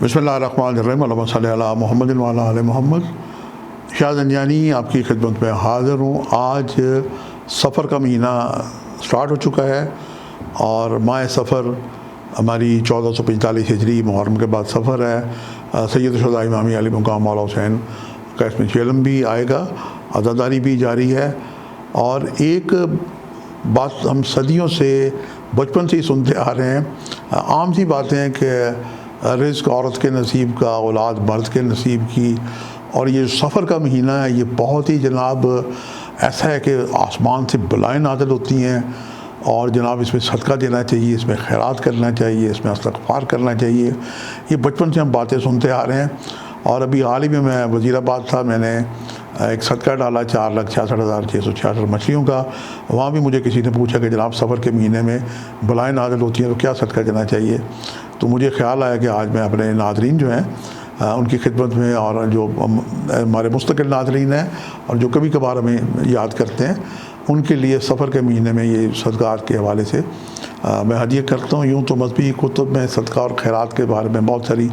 बिस्मिल्लाहिर्रहमानिर्रहीम अल्लाहुम्मा सल्लि अला मुहम्मद व अला आलि मोहम्मद। शाह ज़ंजानी आपकी खिदमत में हाज़िर हूँ। आज सफ़र का महीना स्टार्ट हो चुका है और माह सफ़र हमारी 1445 हिजरी मुहर्रम के बाद सफ़र है। सैयद शुहदा इमाम अली मुकाम मौला हुसैन का इसमें चेलम भी आएगा, अज़ादारी भी जारी है। और एक बात हम सदियों से बचपन से ही सुनते आ रहे हैं, आम सी बातें हैं कि रिज़्क़ औरत के नसीब का, औलाद मर्द के नसीब की। और ये सफ़र का महीना है, ये बहुत ही जनाब ऐसा है कि आसमान से बलाएँ नाज़िल होती हैं और जनाब इसमें सदका देना चाहिए, इसमें खैरात करना चाहिए, इसमें इस्तिग़फ़ार करना चाहिए। ये बचपन से हम बातें सुनते आ रहे हैं। और अभी हाल ही में मैं वज़ीराबाद था, मैंने एक सदका डाला 4,66,666 मछलियों का। वहाँ भी मुझे किसी ने पूछा कि जनाब सफ़र के महीने में बलाएँ नाज़िल होती हैं तो क्या सदका देना चाहिए। तो मुझे ख़्याल आया कि आज मैं अपने नाज़रीन जो हैं उनकी खिदमत में, और जो हमारे मुस्तकिल नाज़रीन हैं और जो कभी कभार हमें याद करते हैं, उनके लिए सफ़र के महीने में ये सदक़ात के हवाले से मैं हदिया करता हूँ। यूँ तो मज़हबी कुतुब में सदका और खैरात के बारे में बहुत सारी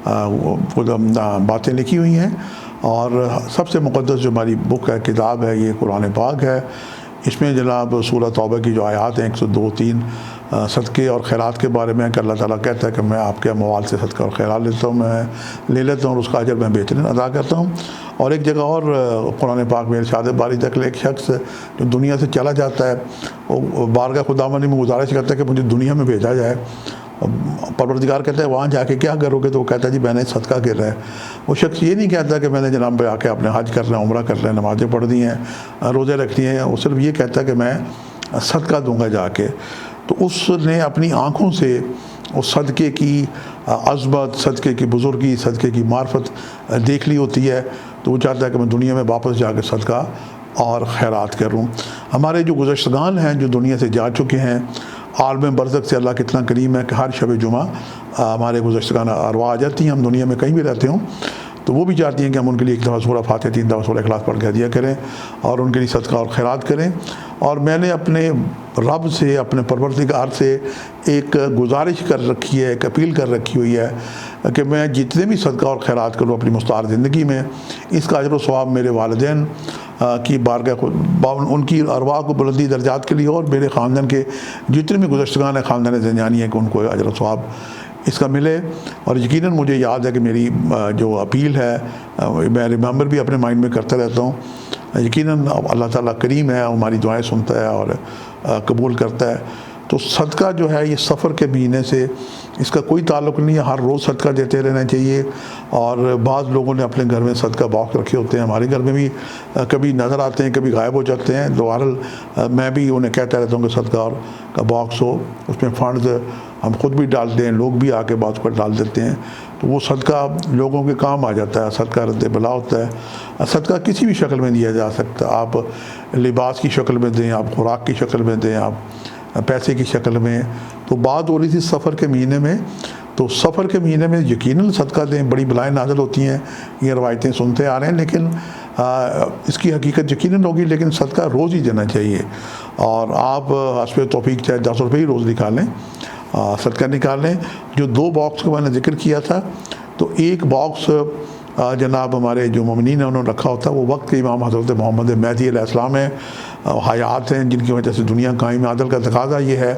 बातें लिखी हुई हैं, और सबसे मुक़द्दस जो हमारी बुक है, किताब है, ये कुरान पाक है। इसमें जनाब सूरह तौबा की जो आयात हैं 102-3 सदक़े और खैरात के बारे में, कि अल्लाह ताला कहता है कि मैं आपके अमवाल से सदका और खैरात लेता हूँ, मैं ले लेता हूँ और उसका अजर मैं बेहतरीन अदा करता हूँ। और एक जगह और कुरान पाक में इरशाद बारी तक एक शख्स जो दुनिया से चला जाता है, वो बारगाह खुदावंदी में गुजारिश करता है कि मुझे दुनिया में भेजा जाए। परवरदिगार कहता है वहाँ जाके क्या करोगे, तो वो कहता है जी मैंने सदका किया है। वो शख्स ये नहीं कहता कि मैंने जनाब पे आके अपने हज कर रहे हैं, उम्रा कर रहे हैं, नमाज़ें पढ़ दी हैं, रोज़े रख दिए हैं। वो सिर्फ ये कहता है कि मैं सदका दूंगा जाके। तो उसने अपनी आँखों से उस सदक़े की अज़मत, सदक़े की बुज़ुर्गी, सदक़े की मार्फत देख ली होती है। तो वो चाहता है कि मैं दुनिया में वापस जाकर सदका और खैरात करूँ। हमारे जो गुज़श्तगान हैं, जो दुनिया से जा चुके हैं, आलम बरज़ख से अल्लाह कितना करीम है कि हर शब जुमा हमारे गुज़श्तगान अरवाह आ जाती हैं। हम दुनिया में कहीं भी रहते हों तो वो भी चाहती हैं कि हम उनके लिए एक दफ़ा सूरह फातिहा, 3 दफ़ा सूरह इखलास पढ़ के हदिया करें और उनके लिए सदका और खैरात करें। और मैंने अपने रब से, अपने परवरदिगार से एक गुजारिश कर रखी है, एक अपील कर रखी हुई है कि मैं जितने भी सदका और खैरात करूँ अपनी मुस्तार ज़िंदगी में, इसका अजर व सवाब मेरे वालिदैन की बारगाह को, उनकी अरवाह को बुलंदी दर्जात के लिए और मेरे ख़ानदान के जितने भी गुज़श्तगान हैं, ख़ानदान ज़ंजानी है, कि उनको अजर व सवाब इसका मिले। और यकीनन मुझे याद है कि मेरी जो अपील है मैं रिमेंबर भी अपने माइंड में करता रहता हूँ। यकीनन अल्लाह ताला करीम है, हमारी दुआएं सुनता है और कबूल करता है। तो सदका जो है ये सफ़र के महीने से इसका कोई ताल्लुक़ नहीं है, हर रोज़ सदका देते रहना चाहिए। और बाज़ लोगों ने अपने घर में सदका बॉक्स रखे होते हैं, हमारे घर में भी कभी नज़र आते हैं, कभी गायब हो जाते हैं। तो बहरहाल मैं भी उन्हें कहता रहता हूँ कि सदका और का बॉक्स हो, उसमें फ़ंड्स हम ख़ुद भी डालते हैं, लोग भी आके बात पर डाल देते हैं। तो वो सदका लोगों के काम आ जाता है, सदका रद्द बला होता है। सदका किसी भी शक्ल में दिया जा सकता है, आप लिबास की शक्ल में दें, आप खुराक की शक्ल में दें, आप पैसे की शक्ल में। तो बात हो रही थी सफ़र के महीने में, तो सफ़र के महीने में यकीनन सदका दें, बड़ी बलाएँ नाज़िल होती हैं, ये रवायतें सुनते आ रहे हैं। लेकिन इसकी हकीकत यकीनन होगी, लेकिन सदका रोज़ ही देना चाहिए। और आप हस्बे तौफीक चाहे 10 रुपये ही रोज़ निकालें, सदका निकाल लें। जो 2 बॉक्स का मैंने जिक्र किया था, तो एक बॉक्स जनाब हमारे जो मोमिनीन हैं उन्होंने रखा होता है, वो वक्त के इमाम हज़रत मोहम्मद महदी अलैहिस्सलाम हैं, हयात हैं, जिनकी वजह से दुनिया कायम आदल का तकाज़ा ये है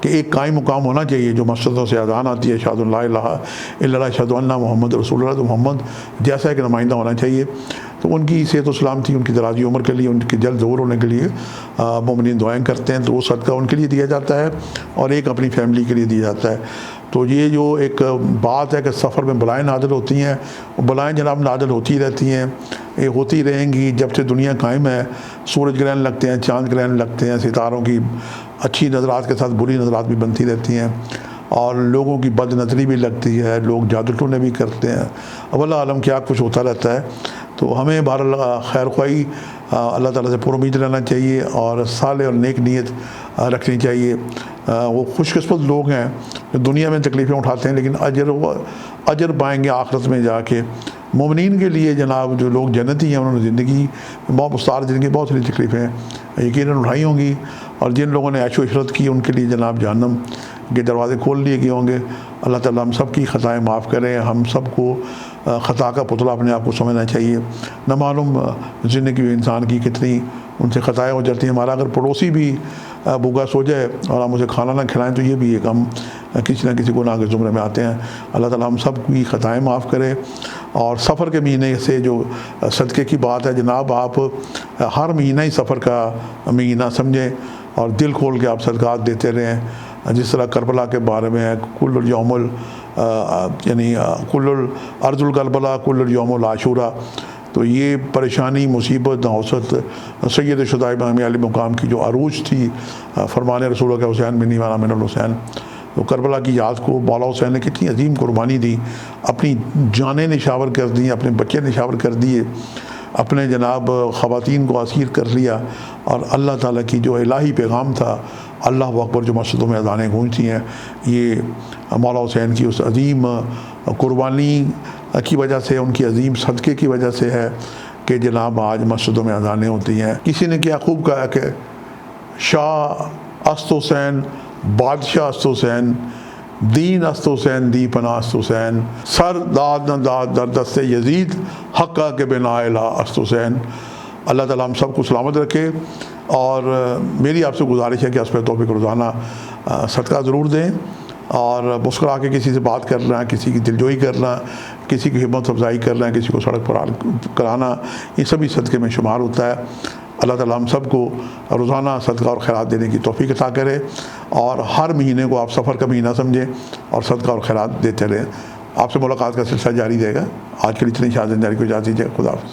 कि एक कायम मुकाम होना चाहिए। जो मस्जिदों से अज़ान आती है, अशहदु अल्ला इलाहा इल्लल्लाह अशहदु अन्ना मुहम्मद रसूलुल्लाह, तो मोहम्मद जैसा एक नुमाइंदा होना चाहिए। तो उनकी सेहत व सलामती, उनकी दराज़ी उम्र के लिए, उनकी जल्द ज़हूर होने के लिए मोमिनीन दुआएं करते हैं। तो वो सदका उनके लिए दिया जाता है और एक अपनी फैमिली के लिए दिया जाता है। तो ये जो एक बात है कि सफ़र में बलाएँ नाज़िल होती हैं, वो बलाएँ जनाब नाज़िल होती रहती हैं, ये होती रहेंगी जब से दुनिया कायम है। सूरज ग्रहण लगते हैं, चाँद ग्रहण लगते हैं, सितारों की अच्छी नज़रात के साथ बुरी नज़रात भी बनती रहती हैं, और लोगों की बद नज़री भी लगती है, लोग जादू टोने भी करते हैं। अल्लाह आलम क्या कुछ होता रहता है। तो हमें बहरहाल खैर ख्वाही अल्लाह ताला से पुरुमीद रहना चाहिए और साले और नेक नीयत रखनी चाहिए। वो खुशकिस्मत लोग हैं जो दुनिया में तकलीफ़ें उठाते हैं, लेकिन अजर पाएंगे आखिरत में जाके। मोमिनीन के लिए जनाब जो लोग जन्नती हैं, उन्होंने ज़िंदगी बहुत मुस्तार ज़िंदगी बहुत सारी तकलीफ़ें यकीनन उठाई होंगी, और जिन लोगों ने ऐशो इशरत की उनके लिए जनाब जहन्नम کے دروازے کھول لیے گئے ہوں گے۔ اللہ تعالیٰ ہم سب کی خطائیں معاف کریں۔ ہم سب کو خطا کا پتلا اپنے آپ کو سمجھنا چاہیے۔ نہ معلوم زندگی انسان کی کتنی ان سے خطائیں ہو جاتی ہیں۔ ہمارا اگر پڑوسی بھی بھوکا سو جائے اور ہم اسے کھانا نہ کھلائیں تو یہ بھی ایک ہم کسی نہ کسی گناہ کے زمرے میں آتے ہیں۔ اللہ تعالیٰ ہم سب کی خطائیں معاف کرے۔ اور سفر کے مہینے سے جو صدقے کی بات ہے جناب، آپ ہر مہینہ ہی سفر کا مہینہ سمجھیں اور دل کھول کے آپ صدقات دیتے رہیں۔ جس طرح کربلا کے بارے میں ہے، کل الیوم یعنی کل الارض الکربلا کل الیوم العاشورہ، تو یہ پریشانی، مصیبت، نحوست سید شہداء امام علی مقام کی جو عروج تھی، فرمان رسول اللہ حسین بن وانا من الحسین، تو کربلا کی یاد کو مولا حسین نے کتنی عظیم قربانی دی، اپنی جانیں نشاور کر دیں، اپنے بچے نشاور کر دیے، اپنے جناب خواتین کو اسیر کر لیا، اور اللہ تعالیٰ کی جو الہی پیغام تھا، اللہ اکبر، جو مسجدوں میں اذانیں گونجتی ہیں، یہ مولا حسین کی اس عظیم قربانی کی وجہ سے، ان کی عظیم صدقے کی وجہ سے ہے کہ جناب آج مسجدوں میں اذانیں ہوتی ہیں۔ کسی نے کیا خوب کہا کہ شاہ است حسین، بادشاہ است حسین، دین است حسین، دی پناہ است حسین، سر داد نہ داد در دست یزید، حقہ کے بنا الہ است حسین۔ اللہ تعالیٰ ہم سب کو سلامت رکھے، اور میری آپ سے گزارش ہے کہ اس پہ توفیق روزانہ صدقہ ضرور دیں، اور مسکرا کے کسی سے بات کرنا، کسی کی دلجوئی کرنا، کسی کی ہمت افزائی کرنا، کسی کو سڑک پر کرانا، یہ سبھی صدقے میں شمار ہوتا ہے۔ اللہ تعالیٰ ہم سب کو روزانہ صدقہ اور خیرات دینے کی توفیق عطا کرے، اور ہر مہینے کو آپ سفر کا مہینہ سمجھیں اور صدقہ اور خیرات دیتے رہیں۔ آپ سے ملاقات کا سلسلہ جاری رہے گا۔ آج کے لیے اتنی اجازت، جاری کو اجازت دیجیے۔ خدا حافظ۔